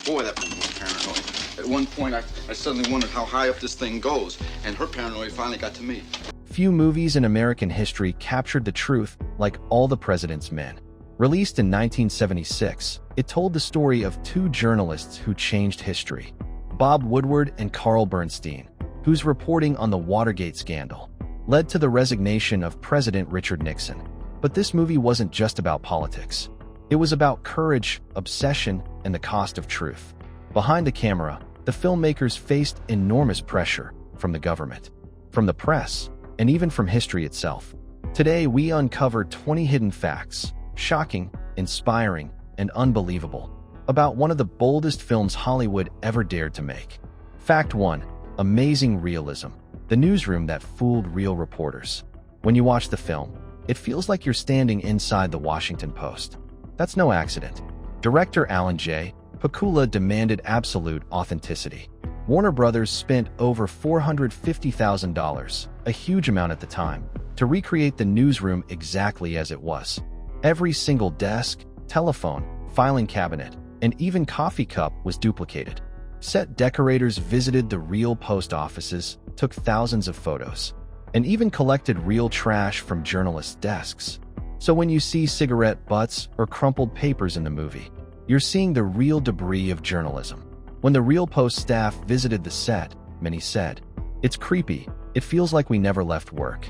Boy, that woman was paranoid. At one point, I suddenly wondered how high up this thing goes, and her paranoia finally got to me. Few movies in American history captured the truth like All the President's Men. Released in 1976, it told the story of two journalists who changed history, Bob Woodward and Carl Bernstein, whose reporting on the Watergate scandal led to the resignation of President Richard Nixon. But this movie wasn't just about politics. It was about courage, obsession, and the cost of truth. Behind the camera, the filmmakers faced enormous pressure from the government, from the press, and even from history itself. Today, we uncover 20 hidden facts, shocking, inspiring, and unbelievable, about one of the boldest films Hollywood ever dared to make. Fact 1. Amazing realism. The newsroom that fooled real reporters. When you watch the film, it feels like you're standing inside the Washington Post. That's no accident. Director Alan J. Pakula demanded absolute authenticity. Warner Brothers spent over $450,000, a huge amount at the time, to recreate the newsroom exactly as it was. Every single desk, telephone, filing cabinet, and even coffee cup was duplicated. Set decorators visited the real post offices, took thousands of photos, and even collected real trash from journalists' desks. So when you see cigarette butts or crumpled papers in the movie, you're seeing the real debris of journalism. When the Real Post staff visited the set, many said, "It's creepy, it feels like we never left work."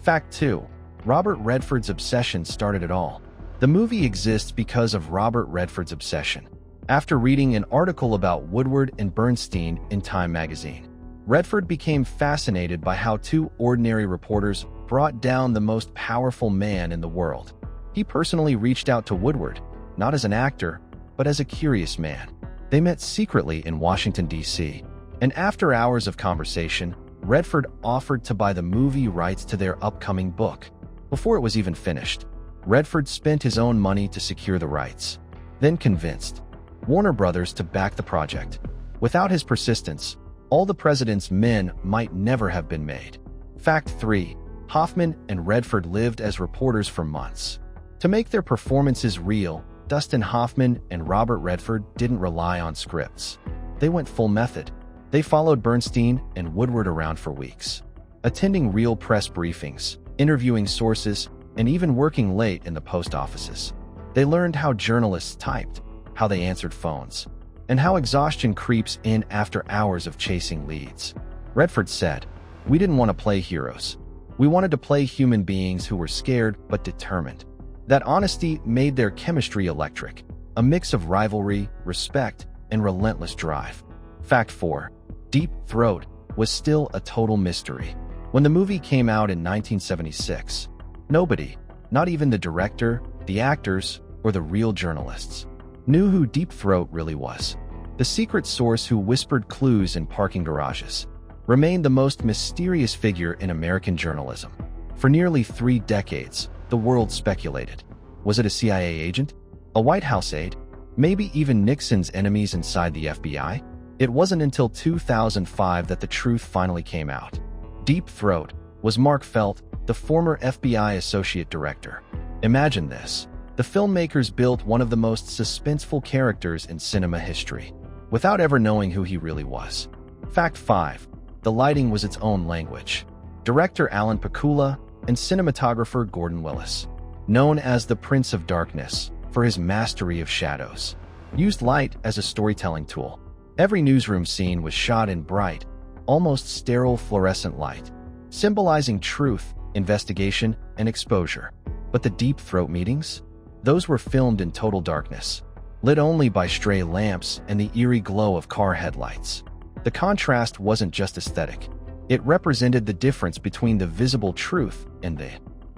Fact 2. Robert Redford's obsession started it all. The movie exists because of Robert Redford's obsession. After reading an article about Woodward and Bernstein in Time magazine, Redford became fascinated by how two ordinary reporters brought down the most powerful man in the world. He personally reached out to Woodward, not as an actor, but as a curious man. They met secretly in Washington, D.C., and after hours of conversation, Redford offered to buy the movie rights to their upcoming book. Before it was even finished, Redford spent his own money to secure the rights, then convinced Warner Brothers to back the project. Without his persistence, All the President's Men might never have been made. Fact 3. Hoffman and Redford lived as reporters for months. To make their performances real, Dustin Hoffman and Robert Redford didn't rely on scripts. They went full method. They followed Bernstein and Woodward around for weeks, attending real press briefings, interviewing sources, and even working late in the post offices. They learned how journalists typed, how they answered phones, and how exhaustion creeps in after hours of chasing leads. Redford said, "We didn't want to play heroes. We wanted to play human beings who were scared but determined." That honesty made their chemistry electric, a mix of rivalry, respect, and relentless drive. Fact 4. Deep Throat was still a total mystery. When the movie came out in 1976, nobody, not even the director, the actors, or the real journalists, knew who Deep Throat really was. The secret source who whispered clues in parking garages remained the most mysterious figure in American journalism. For nearly 3 decades, the world speculated. Was it a CIA agent? A White House aide? Maybe even Nixon's enemies inside the FBI? It wasn't until 2005 that the truth finally came out. Deep Throat was Mark Felt, the former FBI associate director. Imagine this. The filmmakers built one of the most suspenseful characters in cinema history, without ever knowing who he really was. Fact 5. The lighting was its own language. Director Alan Pakula and cinematographer Gordon Willis, known as the Prince of Darkness for his mastery of shadows, used light as a storytelling tool. Every newsroom scene was shot in bright, almost sterile fluorescent light, symbolizing truth, investigation, and exposure. But the Deep Throat meetings? Those were filmed in total darkness, lit only by stray lamps and the eerie glow of car headlights. The contrast wasn't just aesthetic. It represented the difference between the visible truth and the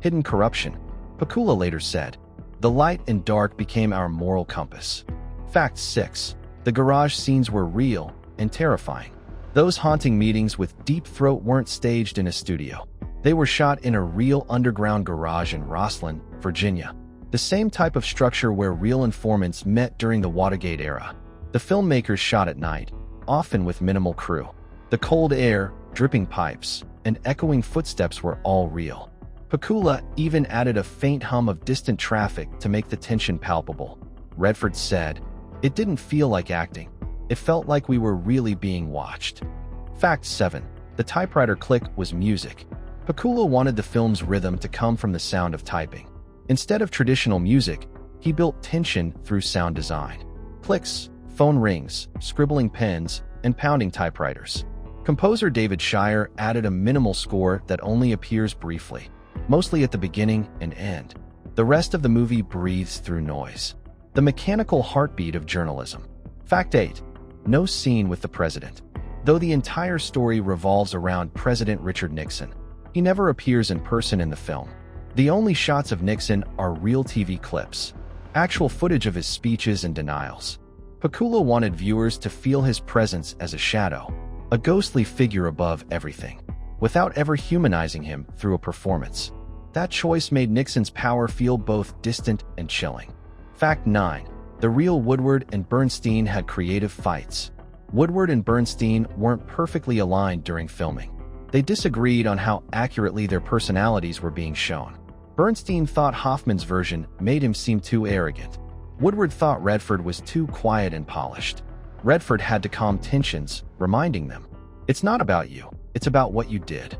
hidden corruption. Pakula later said, "The light and dark became our moral compass." Fact 6. The garage scenes were real and terrifying. Those haunting meetings with Deep Throat weren't staged in a studio. They were shot in a real underground garage in Rosslyn, Virginia, the same type of structure where real informants met during the Watergate era. The filmmakers shot at night, often with minimal crew. The cold air, dripping pipes, and echoing footsteps were all real. Pakula even added a faint hum of distant traffic to make the tension palpable. Redford said, It didn't feel like acting. It felt like we were really being watched. Fact 7. The typewriter click was music. Pakula wanted the film's rhythm to come from the sound of typing. Instead of traditional music, he built tension through sound design. Clicks, phone rings, scribbling pens, and pounding typewriters. Composer David Shire added a minimal score that only appears briefly, mostly at the beginning and end. The rest of the movie breathes through noise. The mechanical heartbeat of journalism. Fact 8. No scene with the president. Though the entire story revolves around President Richard Nixon, he never appears in person in the film. The only shots of Nixon are real TV clips, actual footage of his speeches and denials. Pakula wanted viewers to feel his presence as a shadow, a ghostly figure above everything, without ever humanizing him through a performance. That choice made Nixon's power feel both distant and chilling. Fact 9. The real Woodward and Bernstein had creative fights. Woodward and Bernstein weren't perfectly aligned during filming. They disagreed on how accurately their personalities were being shown. Bernstein thought Hoffman's version made him seem too arrogant. Woodward thought Redford was too quiet and polished. Redford had to calm tensions, reminding them, "It's not about you, it's about what you did."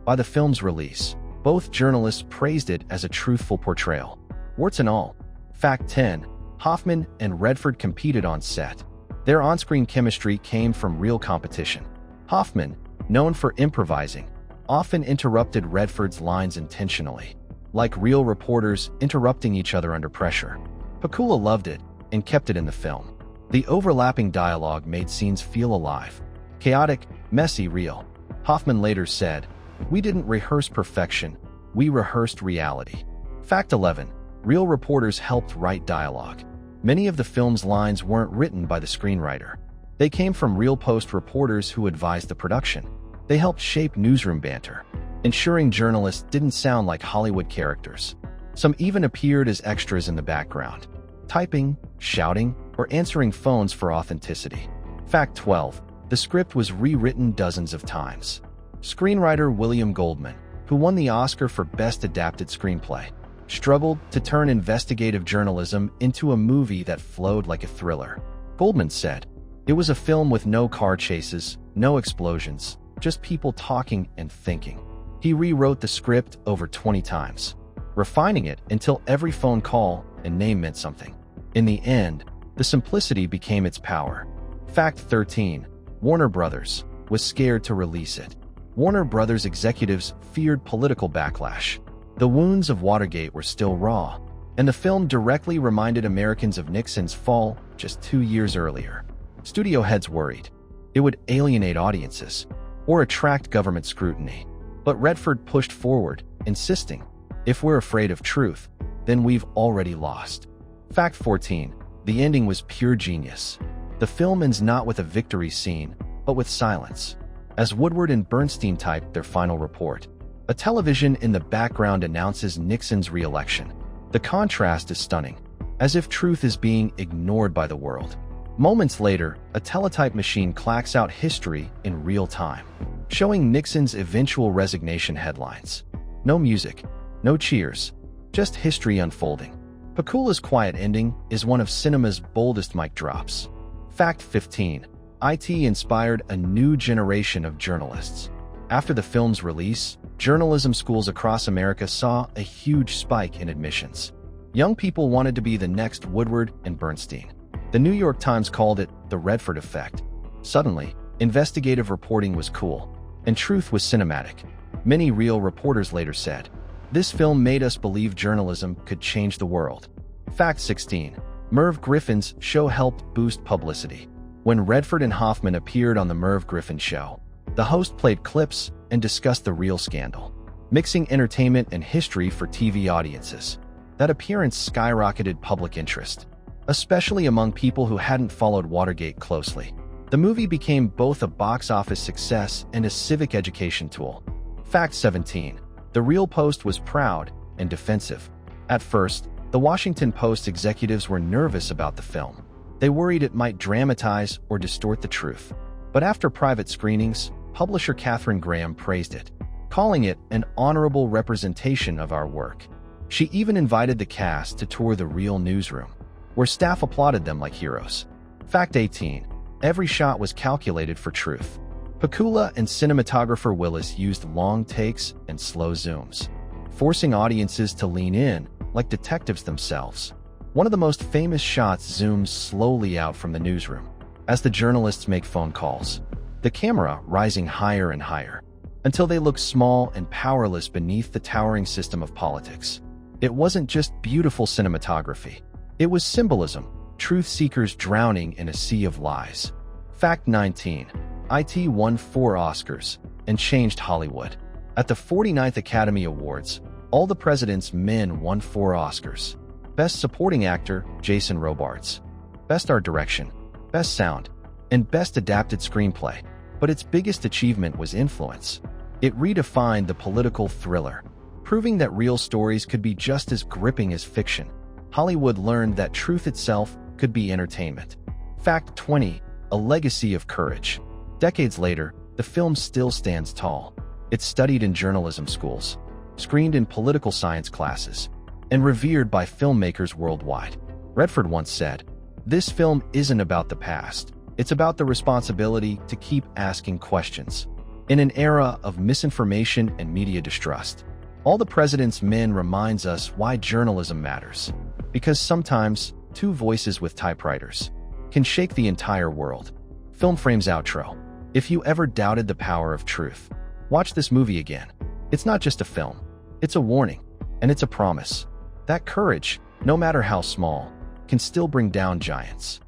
By the film's release, both journalists praised it as a truthful portrayal. Warts and all. Fact 10. Hoffman and Redford competed on set. Their on-screen chemistry came from real competition. Hoffman, known for improvising, often interrupted Redford's lines intentionally, like real reporters interrupting each other under pressure. Pakula loved it and kept it in the film. The overlapping dialogue made scenes feel alive. Chaotic, messy, real. Hoffman later said, "We didn't rehearse perfection, we rehearsed reality." Fact 11. Real reporters helped write dialogue. Many of the film's lines weren't written by the screenwriter. They came from real Post reporters who advised the production. They helped shape newsroom banter, ensuring journalists didn't sound like Hollywood characters. Some even appeared as extras in the background, typing, shouting, or answering phones for authenticity. Fact 12. The script was rewritten dozens of times. Screenwriter William Goldman, who won the Oscar for Best Adapted Screenplay, struggled to turn investigative journalism into a movie that flowed like a thriller. Goldman said, "It was a film with no car chases, no explosions, just people talking and thinking." He rewrote the script over 20 times, refining it until every phone call and name meant something. In the end, the simplicity became its power. Fact 13. Warner Brothers was scared to release it. Warner Brothers executives feared political backlash. The wounds of Watergate were still raw, and the film directly reminded Americans of Nixon's fall just 2 years earlier. Studio heads worried it would alienate audiences or attract government scrutiny. But Redford pushed forward, insisting, "If we're afraid of truth, then we've already lost." Fact 14. The ending was pure genius. The film ends not with a victory scene, but with silence, as Woodward and Bernstein type their final report. A television in the background announces Nixon's re-election. The contrast is stunning, as if truth is being ignored by the world. Moments later, a teletype machine clacks out history in real time, showing Nixon's eventual resignation headlines. No music, no cheers, just history unfolding. Pakula's quiet ending is one of cinema's boldest mic drops. Fact 15. IT inspired a new generation of journalists. After the film's release, journalism schools across America saw a huge spike in admissions. Young people wanted to be the next Woodward and Bernstein. The New York Times called it the Redford effect. Suddenly, investigative reporting was cool, and truth was cinematic. Many real reporters later said, "This film made us believe journalism could change the world." Fact 16. Merv Griffin's show helped boost publicity. When Redford and Hoffman appeared on the Merv Griffin show, the host played clips and discussed the real scandal, mixing entertainment and history for TV audiences. That appearance skyrocketed public interest, especially among people who hadn't followed Watergate closely. The movie became both a box office success and a civic education tool. Fact 17. The Real Post was proud and defensive. At first, the Washington Post executives were nervous about the film. They worried it might dramatize or distort the truth. But after private screenings, publisher Katharine Graham praised it, calling it an honorable representation of our work. She even invited the cast to tour the real newsroom, where staff applauded them like heroes. Fact 18. Every shot was calculated for truth. Pakula and cinematographer Willis used long takes and slow zooms, forcing audiences to lean in like detectives themselves. One of the most famous shots zooms slowly out from the newsroom as the journalists make phone calls, the camera rising higher and higher until they look small and powerless beneath the towering system of politics. It wasn't just beautiful cinematography. It was symbolism, truth seekers drowning in a sea of lies. Fact 19. IT won 4 Oscars and changed Hollywood. At the 49th Academy Awards, All the President's Men won 4 Oscars. Best Supporting Actor, Jason Robards. Best Art Direction, Best Sound, and Best Adapted Screenplay. But its biggest achievement was influence. It redefined the political thriller, proving that real stories could be just as gripping as fiction. Hollywood learned that truth itself could be entertainment. Fact 20. A legacy of courage. Decades later, the film still stands tall. It's studied in journalism schools, screened in political science classes, and revered by filmmakers worldwide. Redford once said, "This film isn't about the past. It's about the responsibility to keep asking questions." In an era of misinformation and media distrust, All the President's Men reminds us why journalism matters. Because sometimes, 2 voices with typewriters can shake the entire world. Film Frames outro. If you ever doubted the power of truth, watch this movie again. It's not just a film. It's a warning, and it's a promise that courage, no matter how small, can still bring down giants.